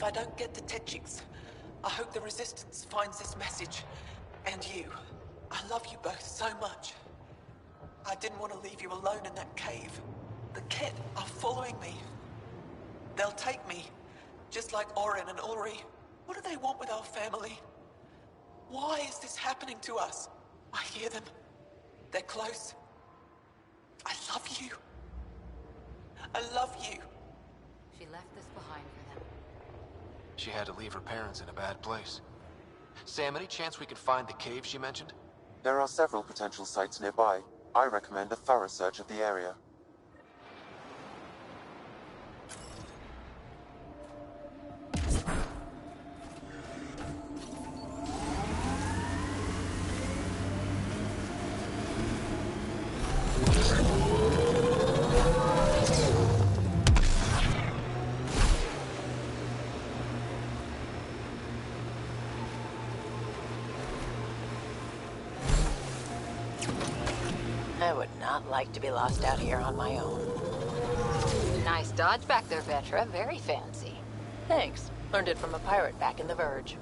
I don't get the Technics, I hope the Resistance finds this message. And you. I love you both so much. I didn't want to leave you alone in that cave. The Ket are following me. They'll take me, just like Orin and Ulri. What do they want with our family? Why is this happening to us? I hear them. They're close. I love you. I love you. She left this behind for them. She had to leave her parents in a bad place. Sam, any chance we can find the cave she mentioned? There are several potential sites nearby. I recommend a thorough search of the area. I would not like to be lost out here on my own. Nice dodge back there, Vetra. Very fancy. Thanks. Learned it from a pirate back in the Verge.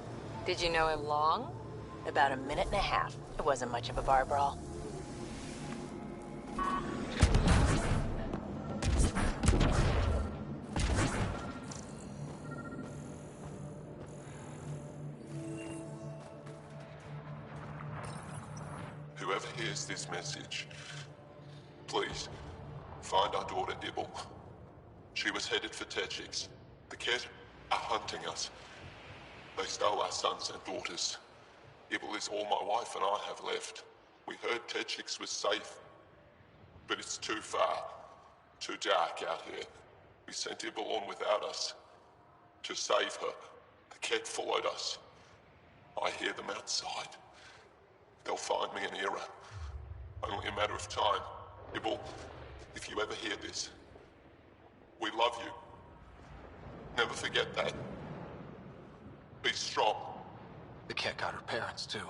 Did you know him long? About a minute and a half. It wasn't much of a bar brawl. Whoever hears this message, please, find our daughter Ibble. She was headed for Technics. The Ket are hunting us. They stole our sons and daughters. Ibble is all my wife and I have left. We heard Technics was safe, but it's too far, too dark out here. We sent Ibble on without us. To save her, the Ket followed us. I hear them outside. They'll find me in Era. Only a matter of time. Ibble, if you ever hear this, we love you. Never forget that. Be strong. The Ket got her parents, too.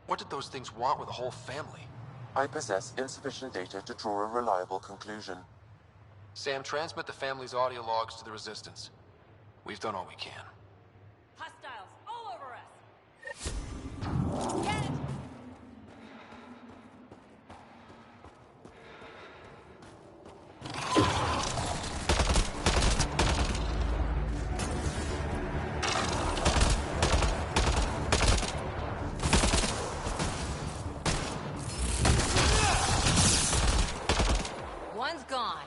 What did those things want with a whole family? I possess insufficient data to draw a reliable conclusion. Sam, transmit the family's audio logs to the Resistance. We've done all we can. Hostiles all over us! Get it! One's gone.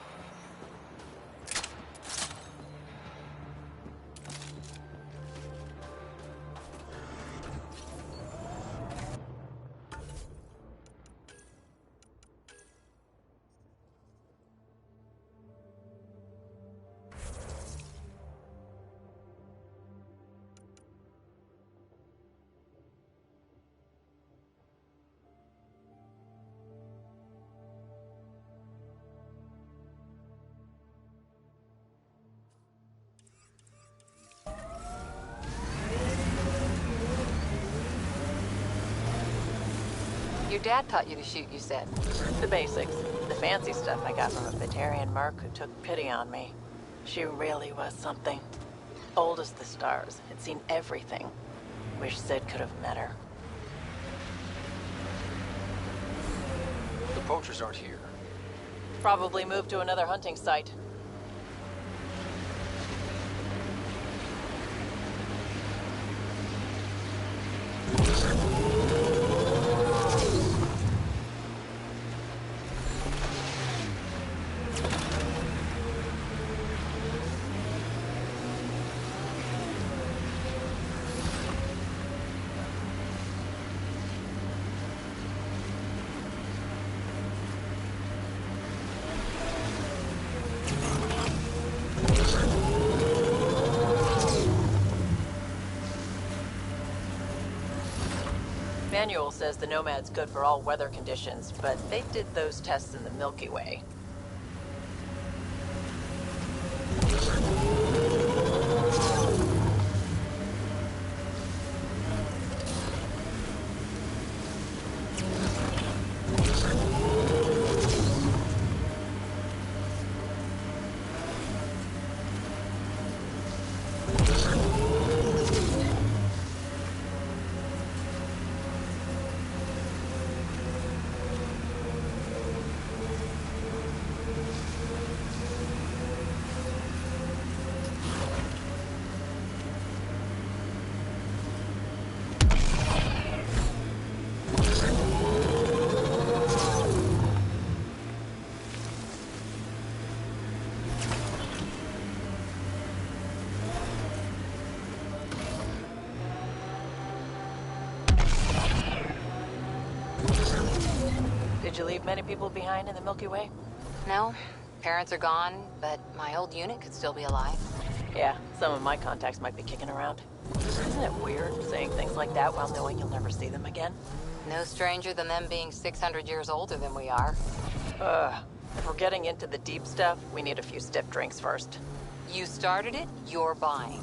Your dad taught you to shoot, you said. The basics. The fancy stuff I got from a Batarian merc who took pity on me. She really was something. Old as the stars. Had seen everything. Wish Sid could have met her. The poachers aren't here. Probably moved to another hunting site. Manual says the Nomad's good for all weather conditions, but they did those tests in the Milky Way. leave many people behind in the Milky Way? No, parents are gone, but my old unit could still be alive. Yeah, some of my contacts might be kicking around. Isn't it weird saying things like that while knowing you'll never see them again? No stranger than them being 600 years older than we are. If we're getting into the deep stuff, we need a few stiff drinks first. You started it, you're buying.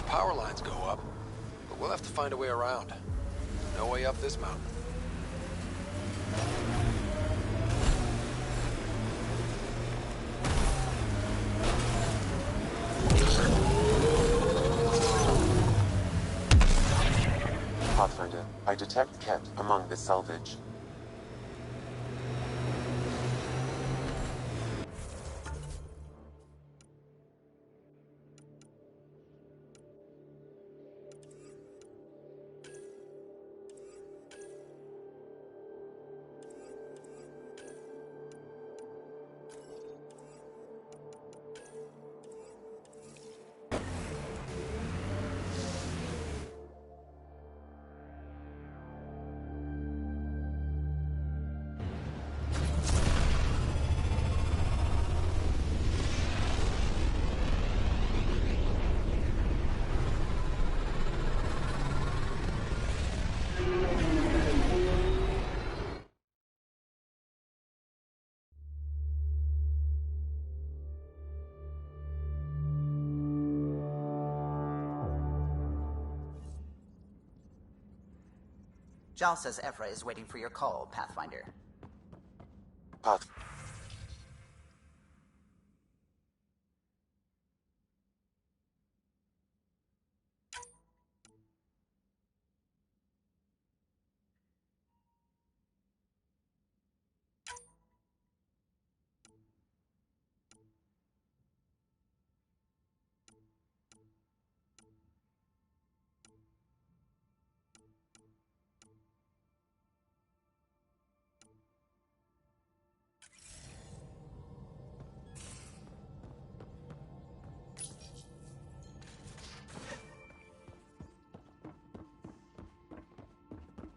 Power lines go up, but we'll have to find a way around. No way up this mountain. Pathfinder, I detect Ket among this salvage. Jal says Ephra is waiting for your call, Pathfinder. Path.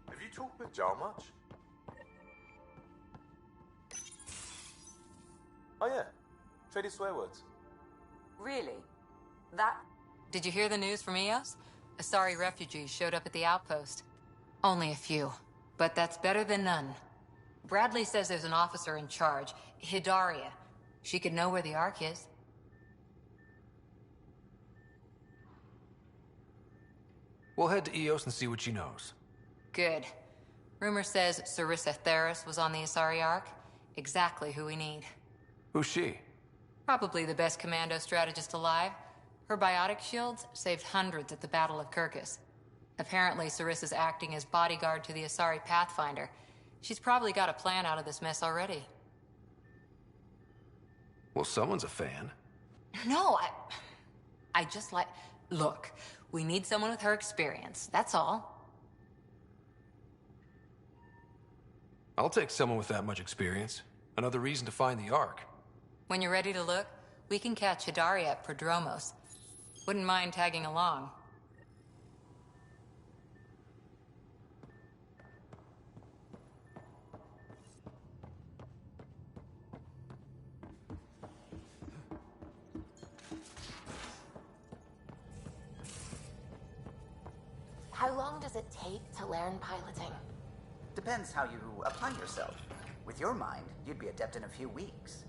Have you talked with Jar much? Oh yeah, traded swear words. Really? That... Did you hear the news from Eos? Asari refugees showed up at the outpost. Only a few, but that's better than none. Bradley says there's an officer in charge, Hidaria. She could know where the Ark is. We'll head to Eos and see what she knows. Good. Rumor says Sarissa Theris was on the Asari Ark. Exactly who we need. Who's she? Probably the best commando strategist alive. Her biotic shields saved hundreds at the Battle of Kirkus. Apparently, Sarissa's acting as bodyguard to the Asari Pathfinder. She's probably got a plan out of this mess already. Well, someone's a fan. No, I just like... Look, we need someone with her experience, that's all. I'll take someone with that much experience. Another reason to find the Ark. When you're ready to look, we can catch Hidaria at Prodromos. Wouldn't mind tagging along. How long does it take to learn piloting? Depends how you apply yourself. With your mind, you'd be adept in a few weeks.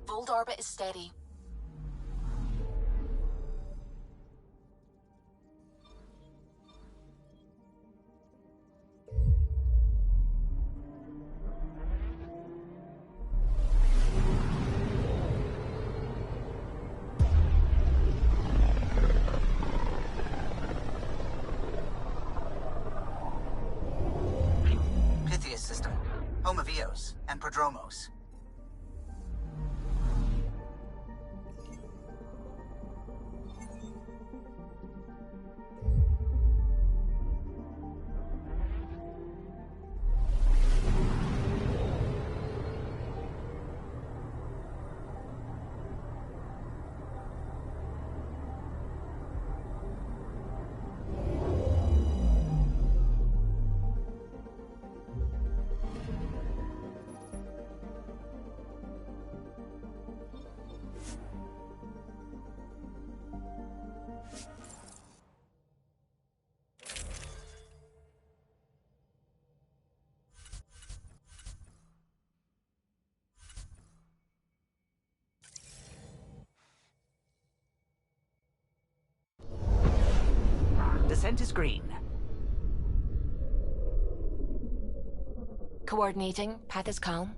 Fold orbit is steady. System, home of Eos and Prodromos. Descent is green. Coordinating. Path is calm.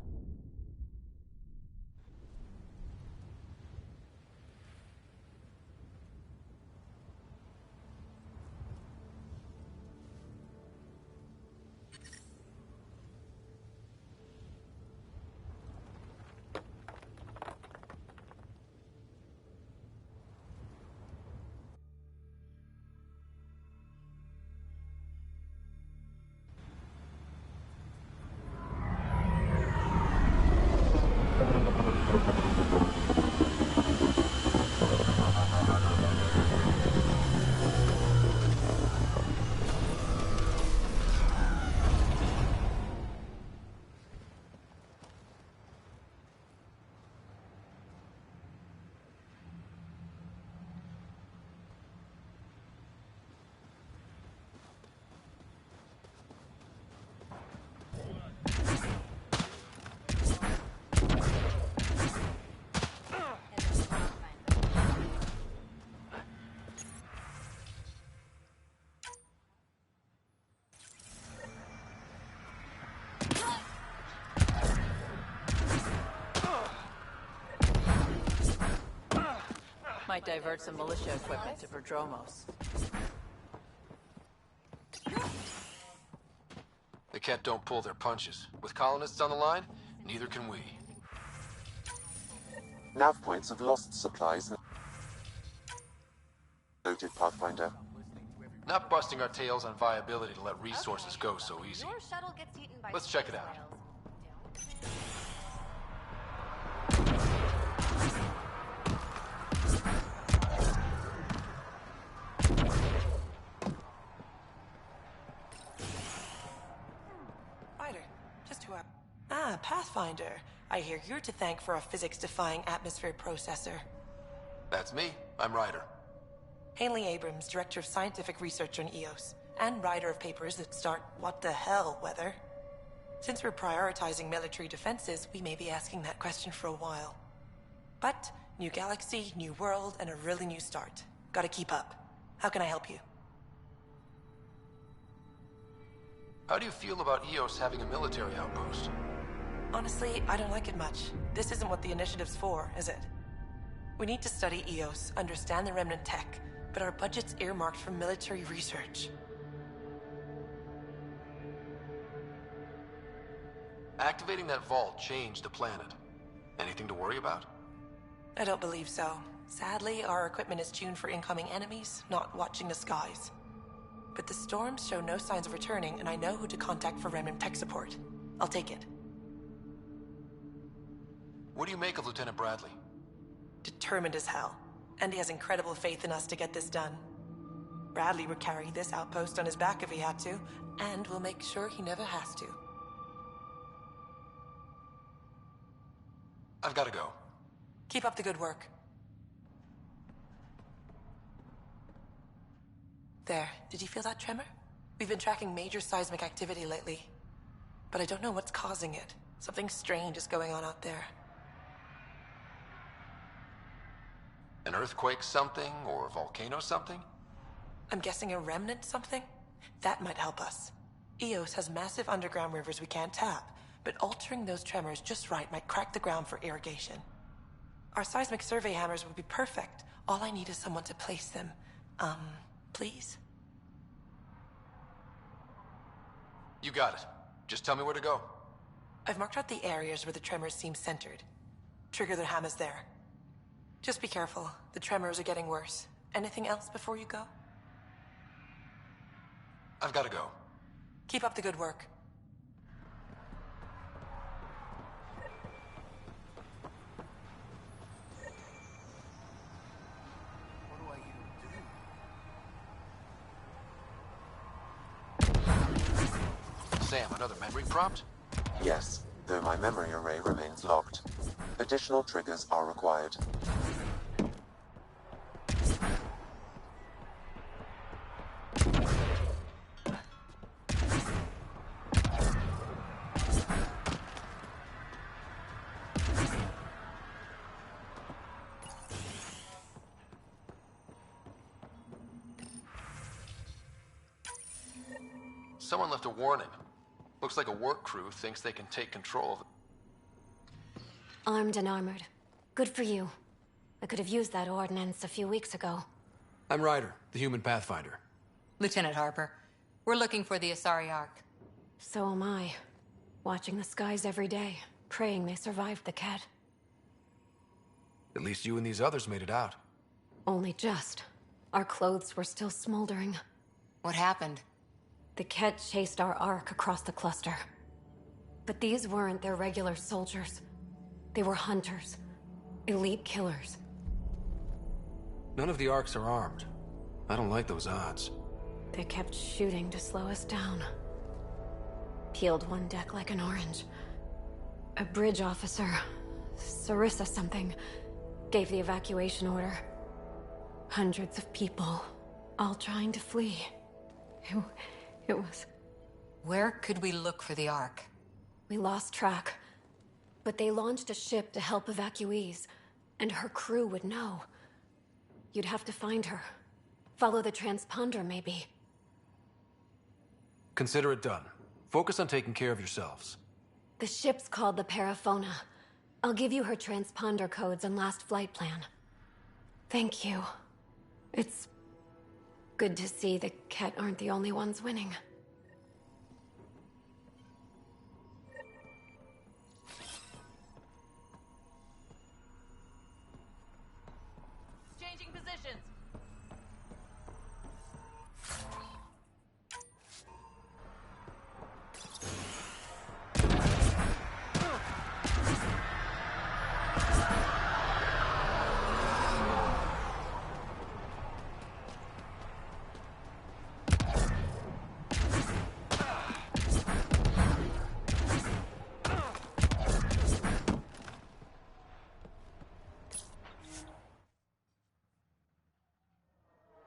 Might divert some militia equipment to Prodromos. The Ket don't pull their punches. With colonists on the line, neither can we. Nav points have lost supplies. Noted, Pathfinder. Not busting our tails on viability to let resources go so easy. Your shuttle gets eaten by Let's check it out. Ryder, just who are... Ah, Pathfinder. I hear you're to thank for a physics-defying atmosphere processor. That's me. I'm Ryder. Haley Abrams, Director of Scientific Research on EOS, and writer of papers that start what the hell weather. Since we're prioritizing military defenses, we may be asking that question for a while. But, new galaxy, new world, and a really new start. Gotta keep up. How can I help you? How do you feel about EOS having a military outpost? Honestly, I don't like it much. This isn't what the initiative's for, is it? We need to study EOS, understand the remnant tech, but our budget's earmarked for military research. Activating that vault changed the planet. Anything to worry about? I don't believe so. Sadly, our equipment is tuned for incoming enemies, not watching the skies. But the storms show no signs of returning, and I know who to contact for remnant tech support. I'll take it. What do you make of Lieutenant Bradley? Determined as hell. And he has incredible faith in us to get this done. Bradley would carry this outpost on his back if he had to, and we'll make sure he never has to. I've got to go. Keep up the good work. There, did you feel that tremor? We've been tracking major seismic activity lately, but I don't know what's causing it. Something strange is going on out there. An earthquake something, or a volcano something? I'm guessing a remnant something? That might help us. Eos has massive underground rivers we can't tap, but altering those tremors just right might crack the ground for irrigation. Our seismic survey hammers would be perfect. All I need is someone to place them. Please? You got it. Just tell me where to go. I've marked out the areas where the tremors seem centered. Trigger the hammers there. Just be careful. The tremors are getting worse. Anything else before you go? I've got to go. Keep up the good work. Sam, another memory prompt? Yes, though my memory array remains locked. Additional triggers are required. Someone left a warning. Looks like a work crew thinks they can take control of it. Armed and armored. Good for you. I could have used that ordnance a few weeks ago. I'm Ryder, the human pathfinder. Lieutenant Harper, we're looking for the Asari Ark. So am I. Watching the skies every day, praying they survived the Ket. At least you and these others made it out. Only just. Our clothes were still smoldering. What happened? The Ket chased our Ark across the cluster. But these weren't their regular soldiers. They were hunters. Elite killers. None of the Arks are armed. I don't like those odds. They kept shooting to slow us down. Peeled one deck like an orange. A bridge officer, Sarissa something, gave the evacuation order. Hundreds of people, all trying to flee. It was... Where could we look for the Ark? We lost track. But they launched a ship to help evacuees, and her crew would know. You'd have to find her. Follow the transponder, maybe. Consider it done. Focus on taking care of yourselves. The ship's called the Paraphona. I'll give you her transponder codes and last flight plan. Thank you. It's good to see the Ket aren't the only ones winning. Changing positions.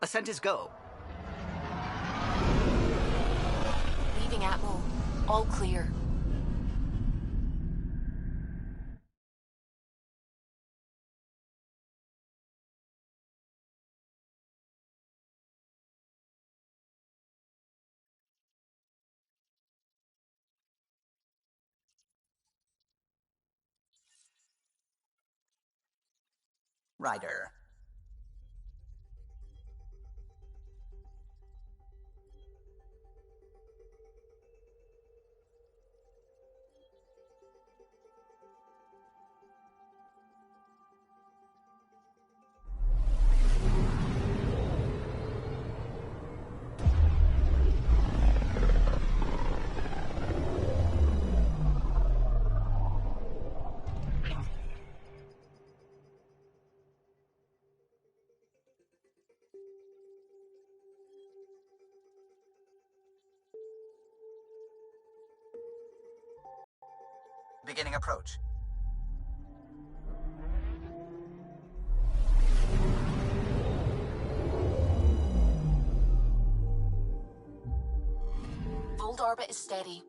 Ascent is go. Leaving Atmo. All clear. Ryder. Beginning approach. orbit is steady.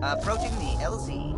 Approaching the LZ.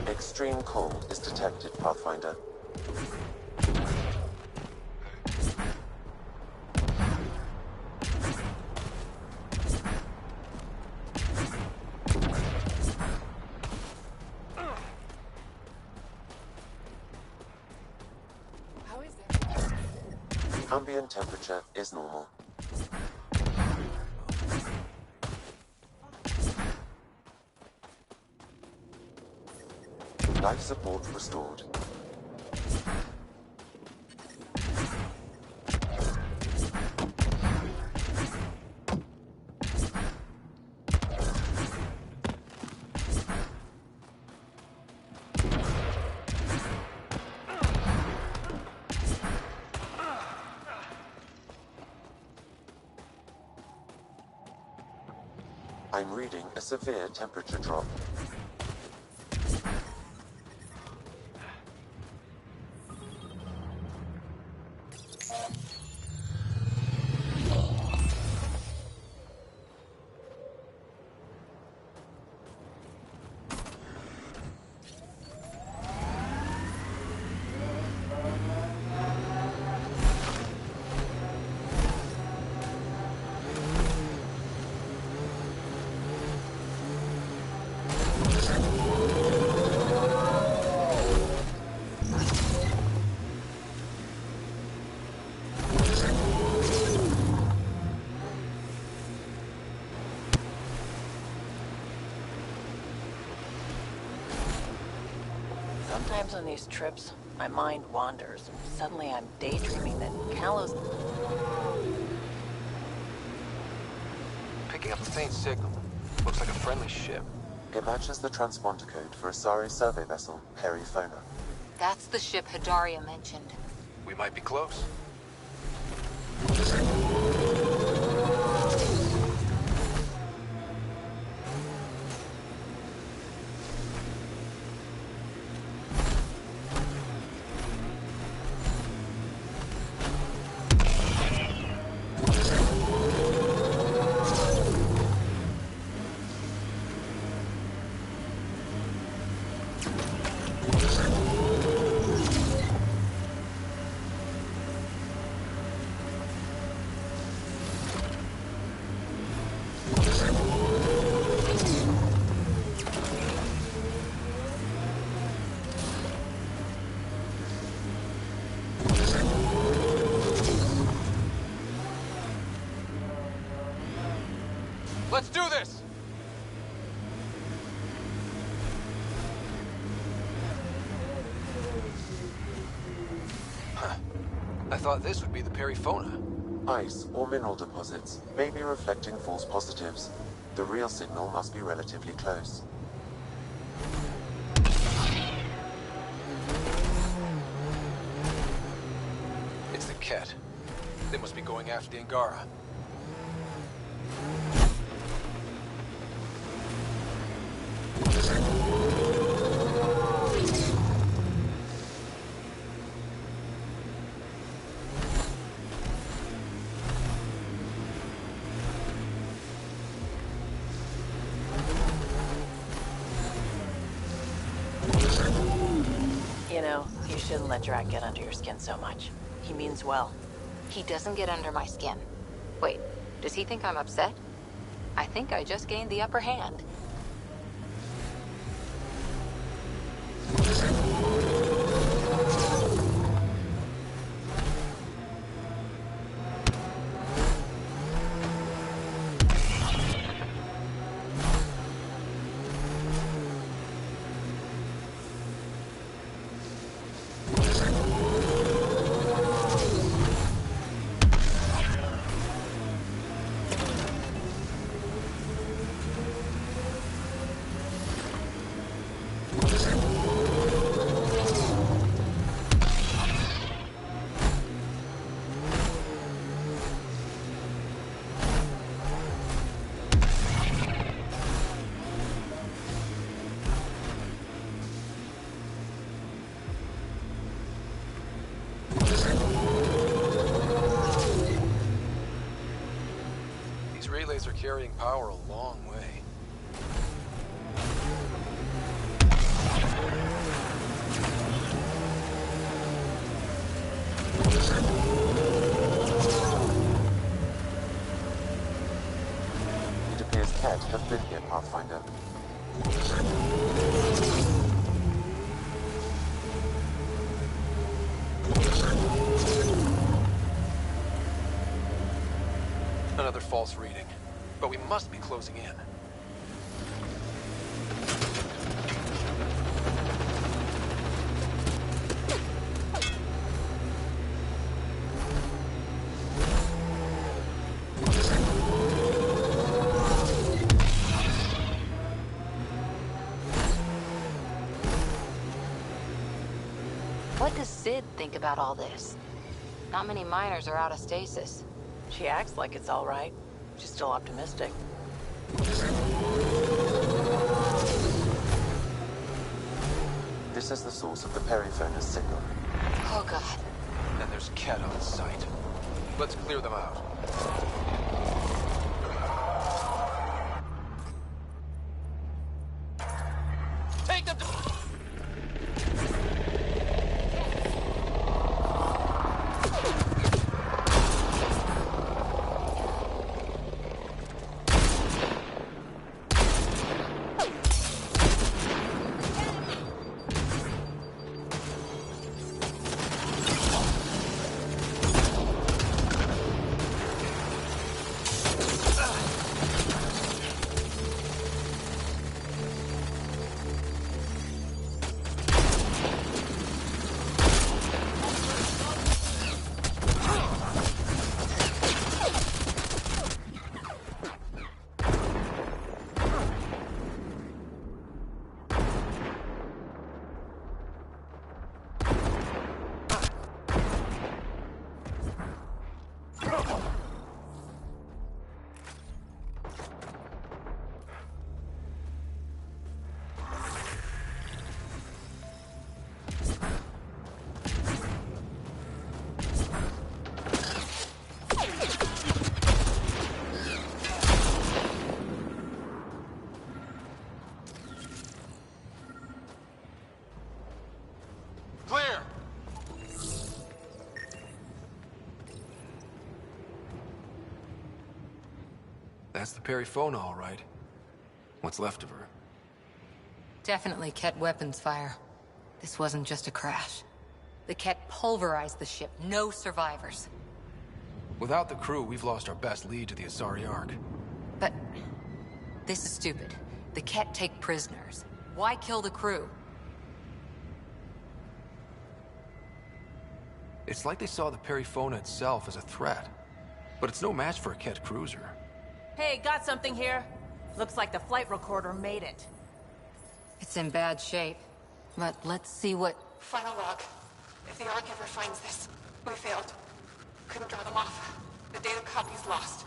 Extreme cold is detected, Pathfinder. How is it? Ambient temperature is normal. Life support restored. I'm reading a severe temperature drop. Sometimes on these trips, my mind wanders. Suddenly I'm daydreaming that Callow's... Picking up a faint signal. Looks like a friendly ship. It matches the transponder code for a Asari survey vessel, Perifona. That's the ship Hidaria mentioned. We might be close. Let's do this! Huh. I thought this would be the Perifona. Ice or mineral deposits may be reflecting false positives. The real signal must be relatively close. They must be going after the Angara. You know, you shouldn't let Drac get under your skin so much. He means well. He doesn't get under my skin. Wait, does he think I'm upset? I think I just gained the upper hand. These relays are carrying power a long way. It appears Cat have been here, Pathfinder. Another false reading. But we must be closing in. What does Sid think about all this? Not many miners are out of stasis. She acts like it's all right. She's still optimistic. This is the source of the periphone's signal. Oh god. And there's Ket on site. Let's clear them out. Take them to... That's the Perifona, all right. What's left of her? Definitely Ket weapons fire. This wasn't just a crash. The Ket pulverized the ship. No survivors. Without the crew, we've lost our best lead to the Asari Ark. But this is stupid. The Ket take prisoners. Why kill the crew? It's like they saw the Perifona itself as a threat. But it's no match for a Ket cruiser. Hey, got something here. Looks like the flight recorder made it. It's in bad shape. But let's see what... Final log. If the Ark ever finds this, we failed. Couldn't draw them off. The data copy's lost.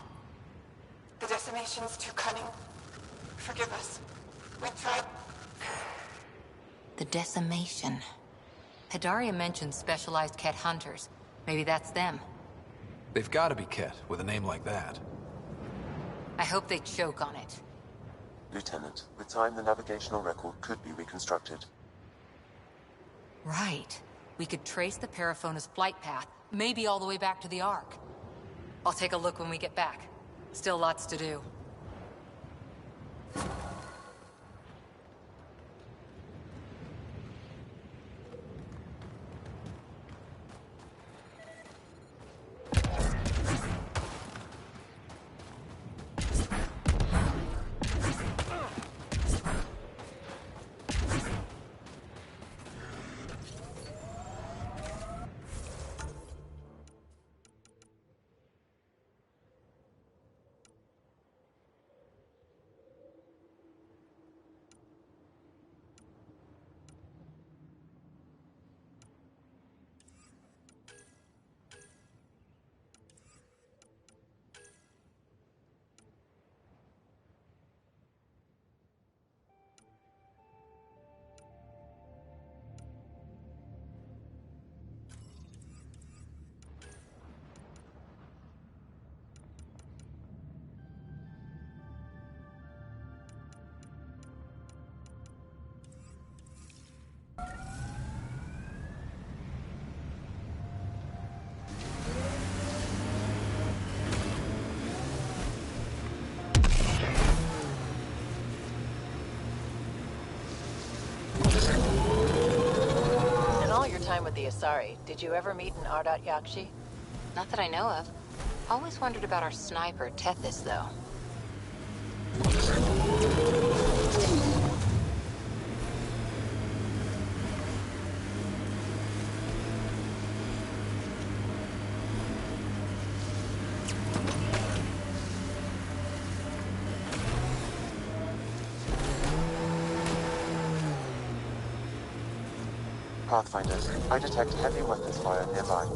The decimation's too cunning. Forgive us. We tried. The decimation. Hidaria mentioned specialized Ket hunters. Maybe that's them. They've got to be Ket, with a name like that. I hope they choke on it. Lieutenant, with time the navigational record could be reconstructed. Right. We could trace the Paraphona's flight path, maybe all the way back to the Ark. I'll take a look when we get back. Still lots to do. Time with the Asari, did you ever meet an Ardat Yakshi? Not that I know of. Always wondered about our sniper, Tethys, though. Pathfinders, I detect heavy weapons fire nearby.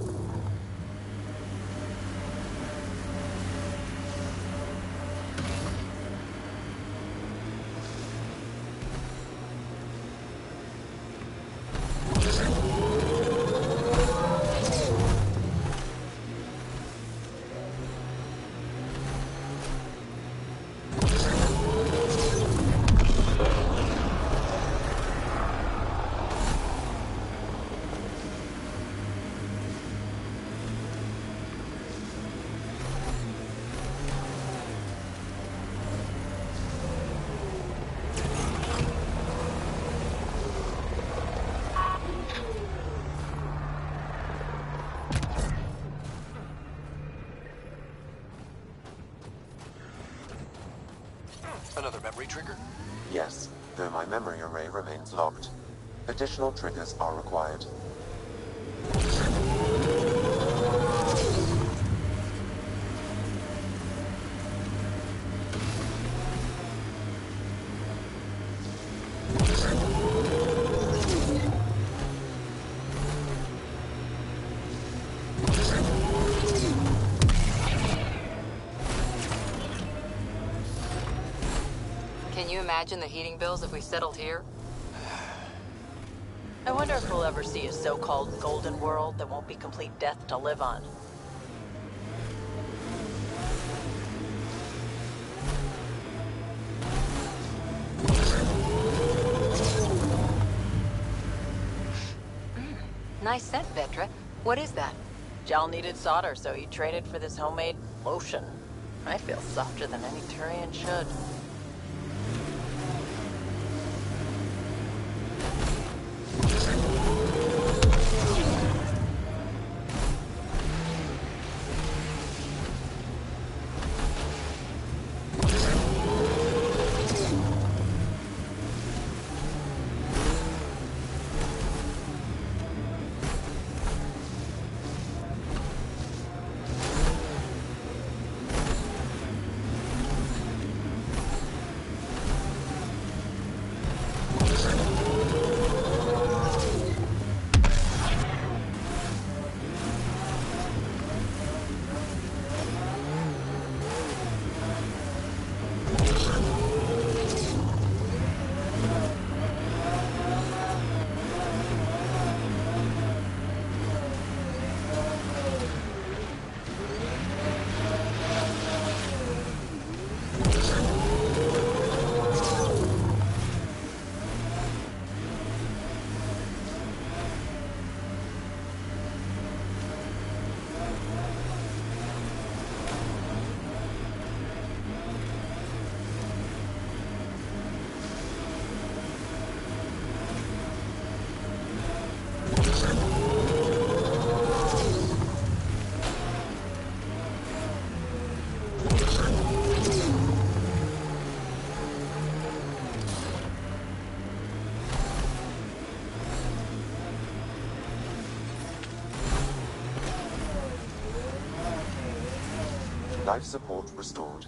Another memory trigger? Yes, though my memory array remains locked. Additional triggers are required. Can you imagine the heating bills if we settled here? I wonder if we'll ever see a so-called golden world that won't be complete death to live on. Nice scent, Vetra. What is that? Jal needed solder, so he traded for this homemade lotion. I feel softer than any Turian should. Life support restored.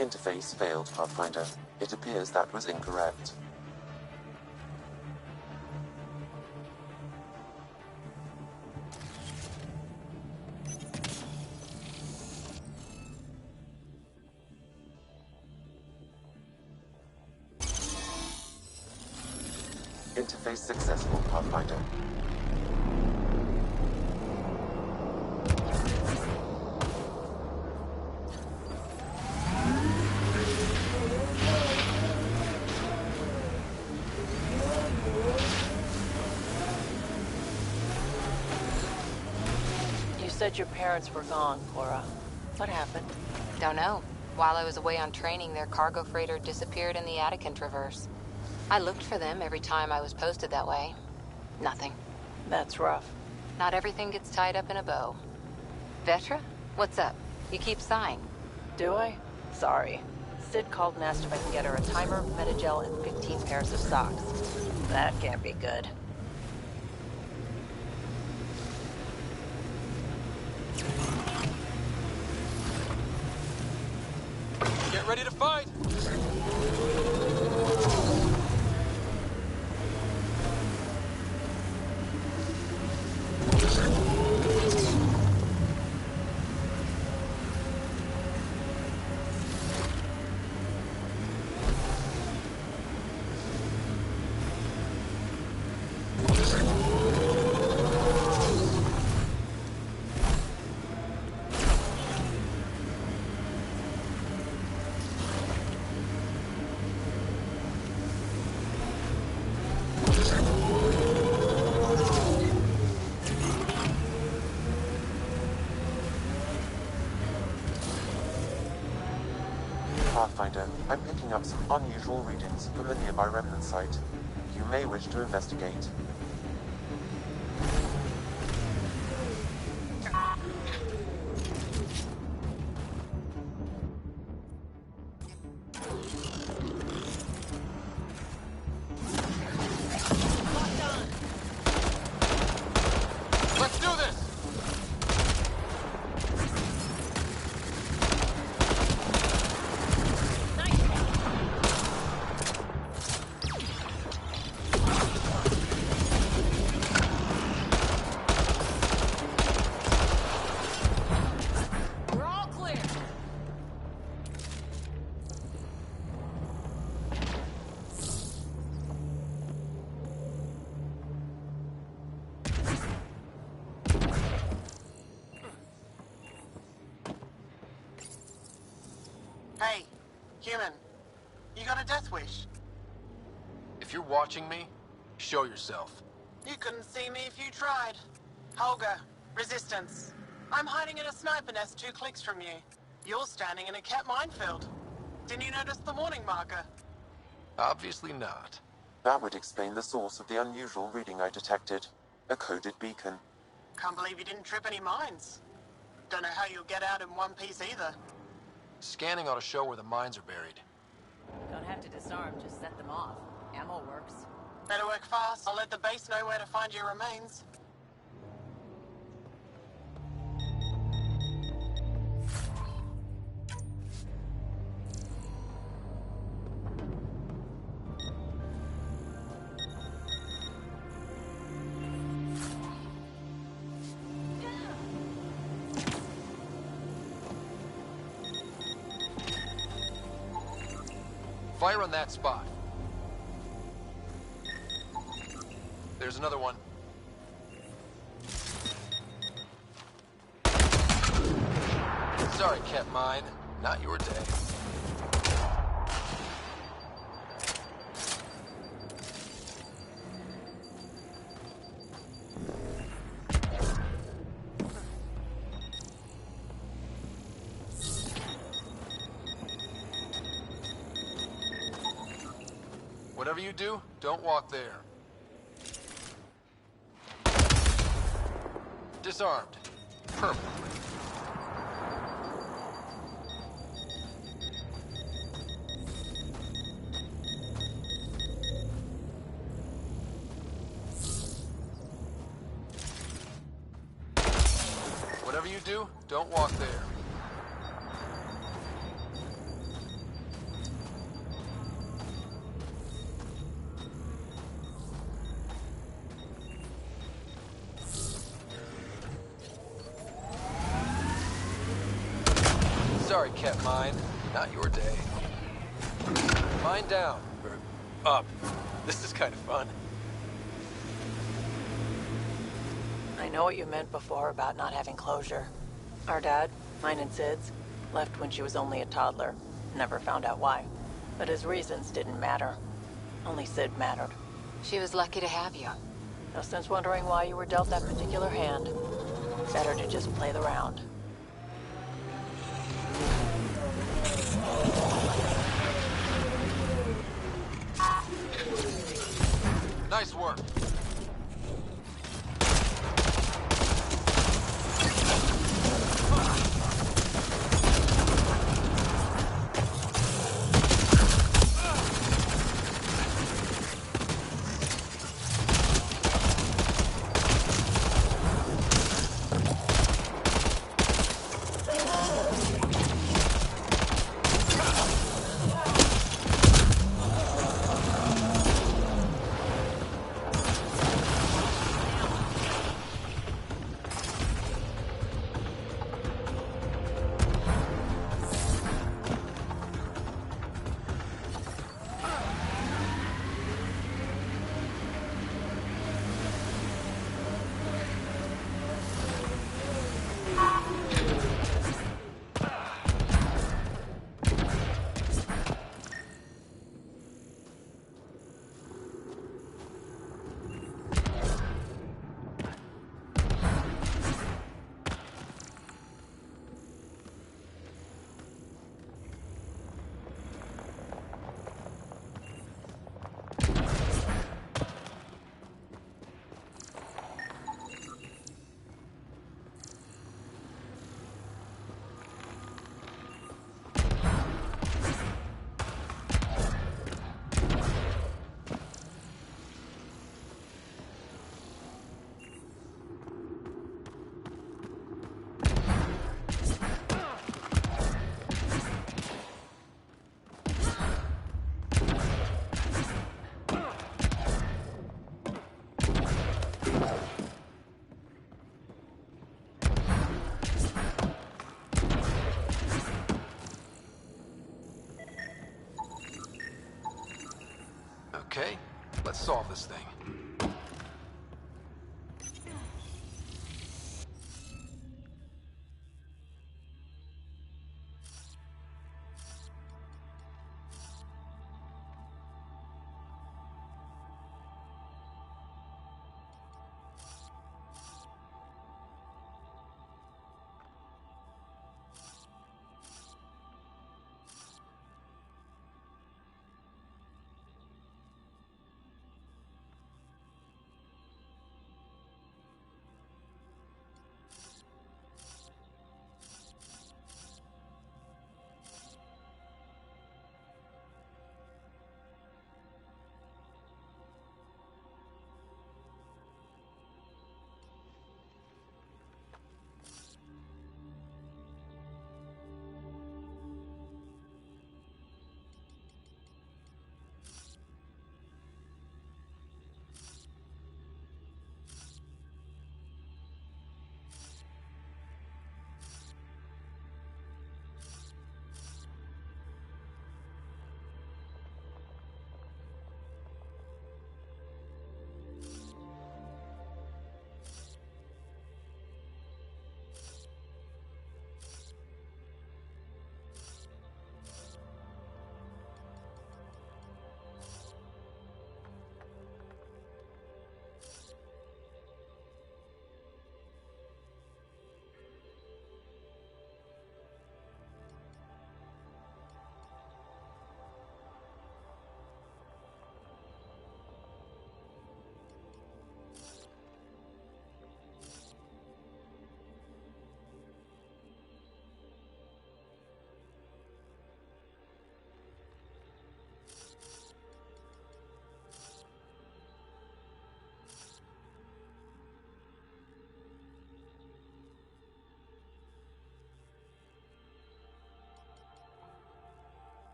interface failed, Pathfinder. It appears that was incorrect. Interface successful, Pathfinder. You said your parents were gone, Cora. What happened? Don't know. While I was away on training, their cargo freighter disappeared in the Attican Traverse. I looked for them every time I was posted that way. Nothing. That's rough. Not everything gets tied up in a bow. Vetra? What's up? You keep sighing. Do I? Sorry. Sid called and asked if I can get her a timer, metagel, and 15 pairs of socks. That can't be good. Get ready to fight! Pathfinder, I'm picking up some unusual readings from the nearby remnant site. You may wish to investigate. Let's do this! We're all clear. Hey, human. You got a death wish? If you're watching me, show yourself. You couldn't see me if you tried. Holger, Resistance. I'm hiding in a sniper nest 2 clicks from you. You're standing in a cat minefield. Didn't you notice the warning marker? Obviously not. That would explain the source of the unusual reading I detected. A coded beacon. Can't believe you didn't trip any mines. Don't know how you'll get out in one piece either. Scanning ought to show where the mines are buried. Don't have to disarm, just set them off. Ammo works. Better work fast. I'll let the base know where to find your remains. Fire on that spot. There's another one. Sorry, Cat Mine. Not your day. Whatever you do, don't walk there. Disarmed. Permanently. Whatever you do, don't walk there. Sorry, Cat Mine. Not your day. Mine down. Or up. This is kind of fun. I know what you meant before about not having closure. Our dad, mine and Sid's, left when she was only a toddler. Never found out why. But his reasons didn't matter. Only Sid mattered. She was lucky to have you. No sense wondering why you were dealt that particular hand. Better to just play the round. Nice work. Okay, let's solve this thing.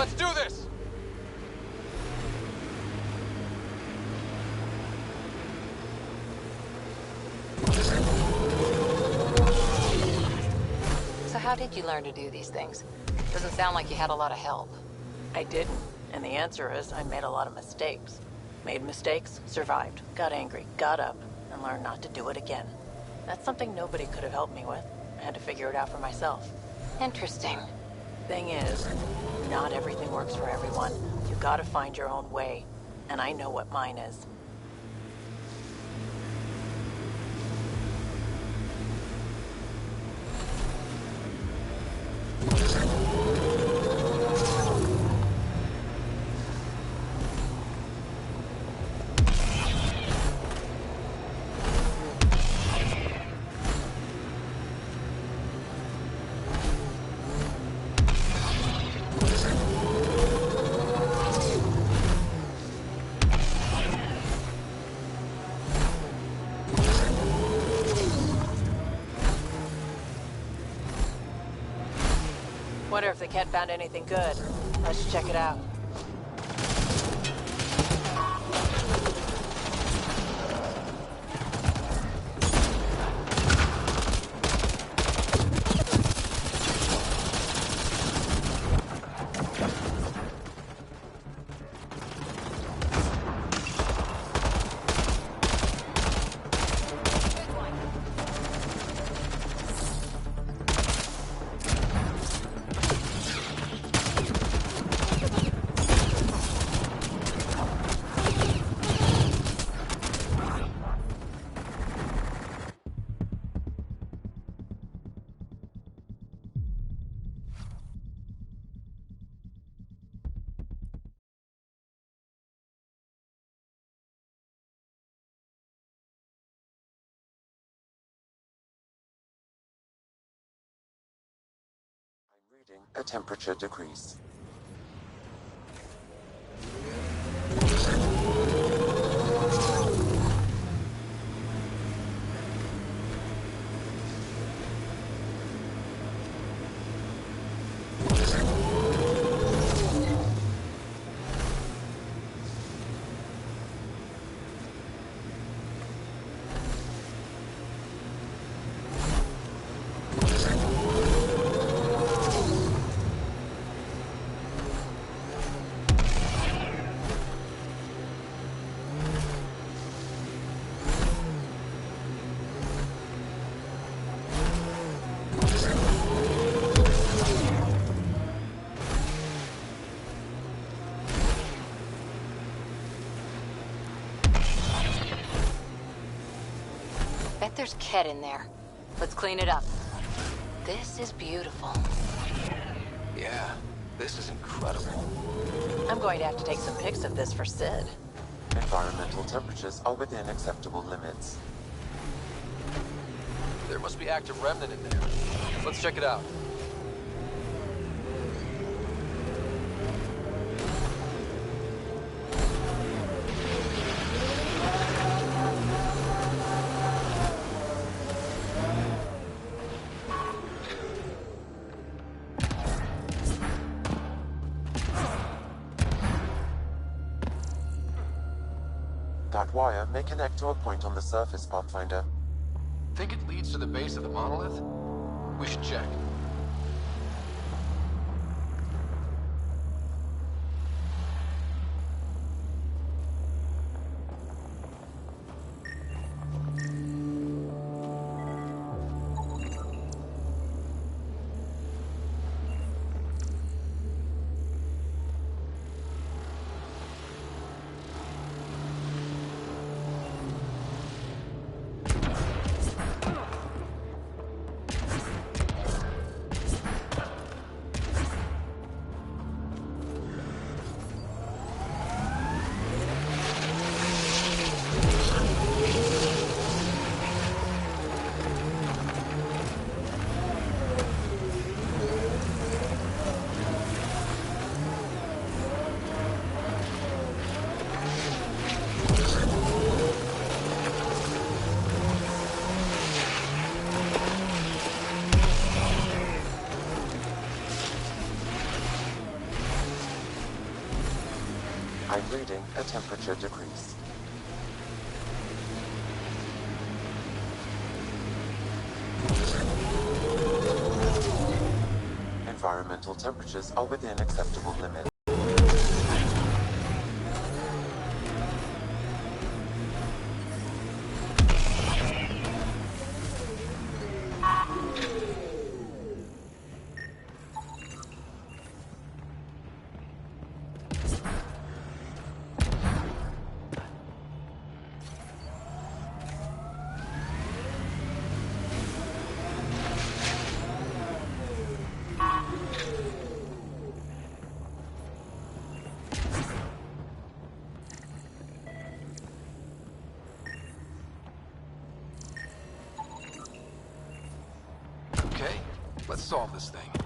Let's do this! So how did you learn to do these things? Doesn't sound like you had a lot of help. I didn't. And the answer is I made a lot of mistakes. Made mistakes, survived, got angry, got up, and learned not to do it again. That's something nobody could have helped me with. I had to figure it out for myself. Interesting. Thing is, not everything works for everyone. You gotta find your own way. And I know what mine is. Wonder if the cat found anything good. Let's check it out. Reading a temperature decrease. Bet there's Ket in there. Let's clean it up. This is beautiful. Yeah, this is incredible. I'm going to have to take some pics of this for Sid. Environmental temperatures are within acceptable limits. There must be active remnant in there. Let's check it out. That wire may connect to a point on the surface, Pathfinder. Think it leads to the base of the monolith? We should check. I'm reading a temperature decrease. Environmental temperatures are within acceptable limits. Okay, let's solve this thing.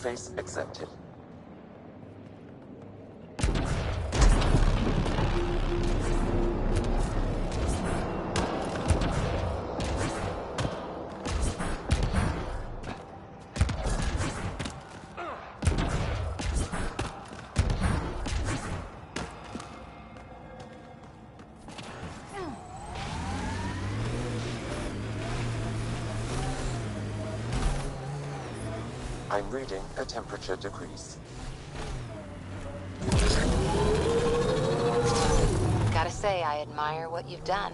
Interface accepted. I'm reading a temperature decrease. Gotta say, I admire what you've done.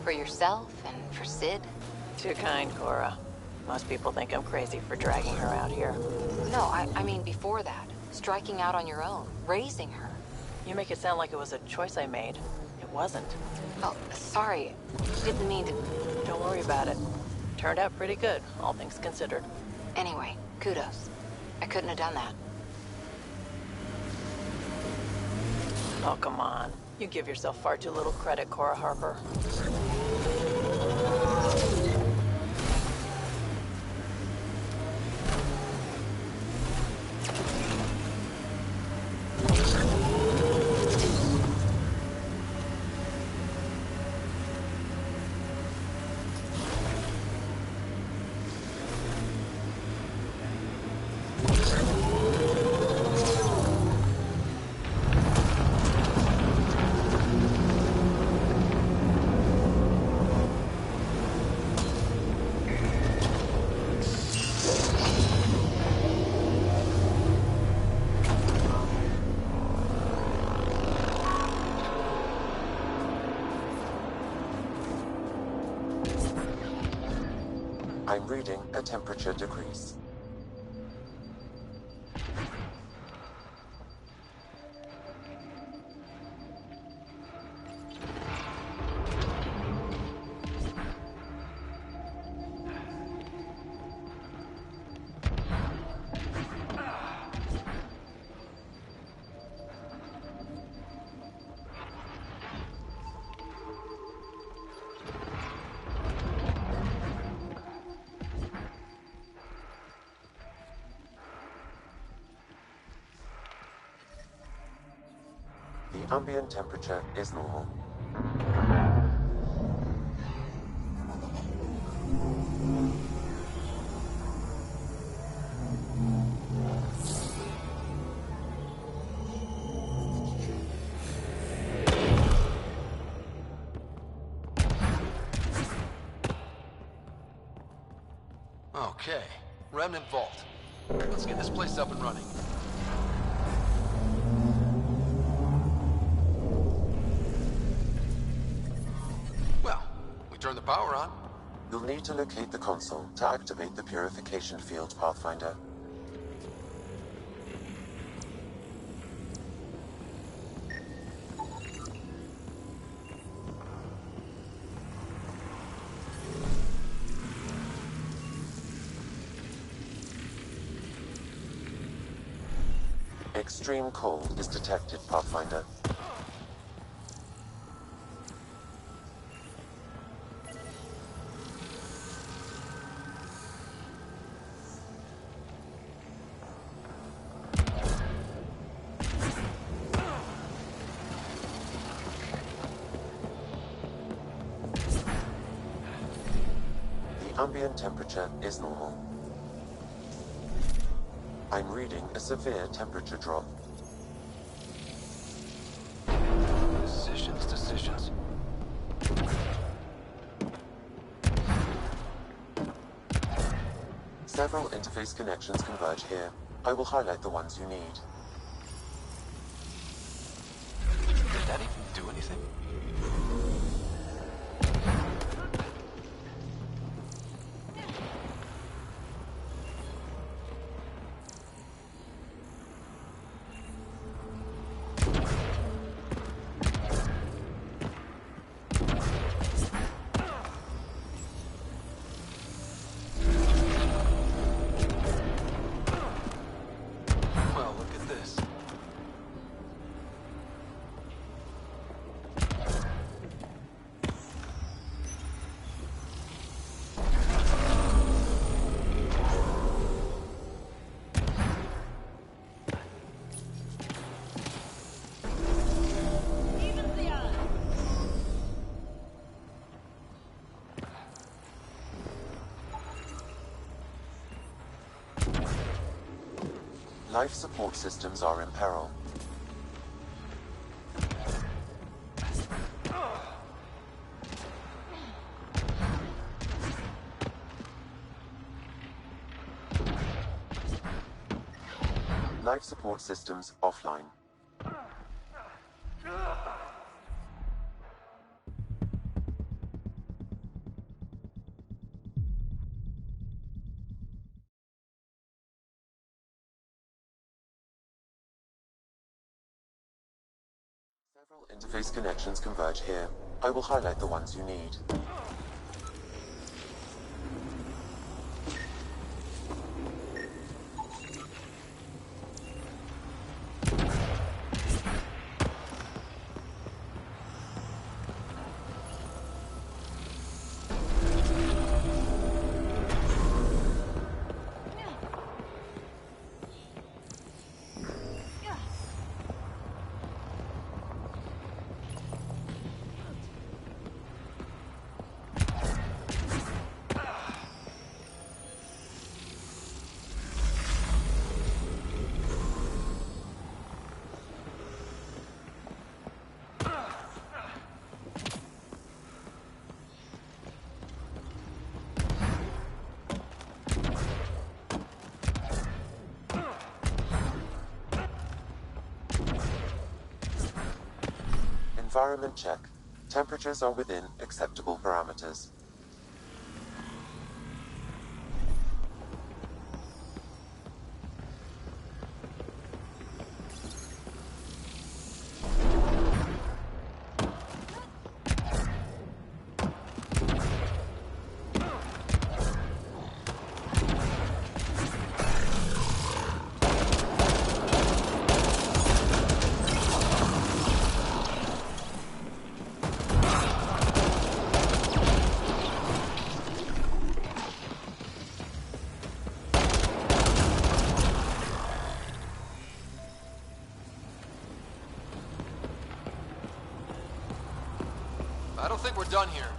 For yourself and for Sid. Too kind, Cora. Most people think I'm crazy for dragging her out here. No, I mean before that. Striking out on your own. Raising her. You make it sound like it was a choice I made. It wasn't. Oh, sorry. Didn't mean to... Don't worry about it. Turned out pretty good, all things considered. Anyway, kudos. I couldn't have done that. Oh, come on. You give yourself far too little credit, Cora Harper. I'm reading a temperature decrease. The ambient temperature is normal. Okay, Remnant Vault. Let's get this place up and running. Well, we turn the power on. You'll need to locate the console to activate the purification field, Pathfinder. Extreme cold is detected, Pathfinder. The ambient temperature is normal. I'm reading a severe temperature drop. Decisions. Several interface connections converge here. I will highlight the ones you need. Did that even do anything? Life support systems are in peril. Life support systems offline. Several interface connections converge here. I will highlight the ones you need. Environment check. Temperatures are within acceptable parameters. I don't think we're done here.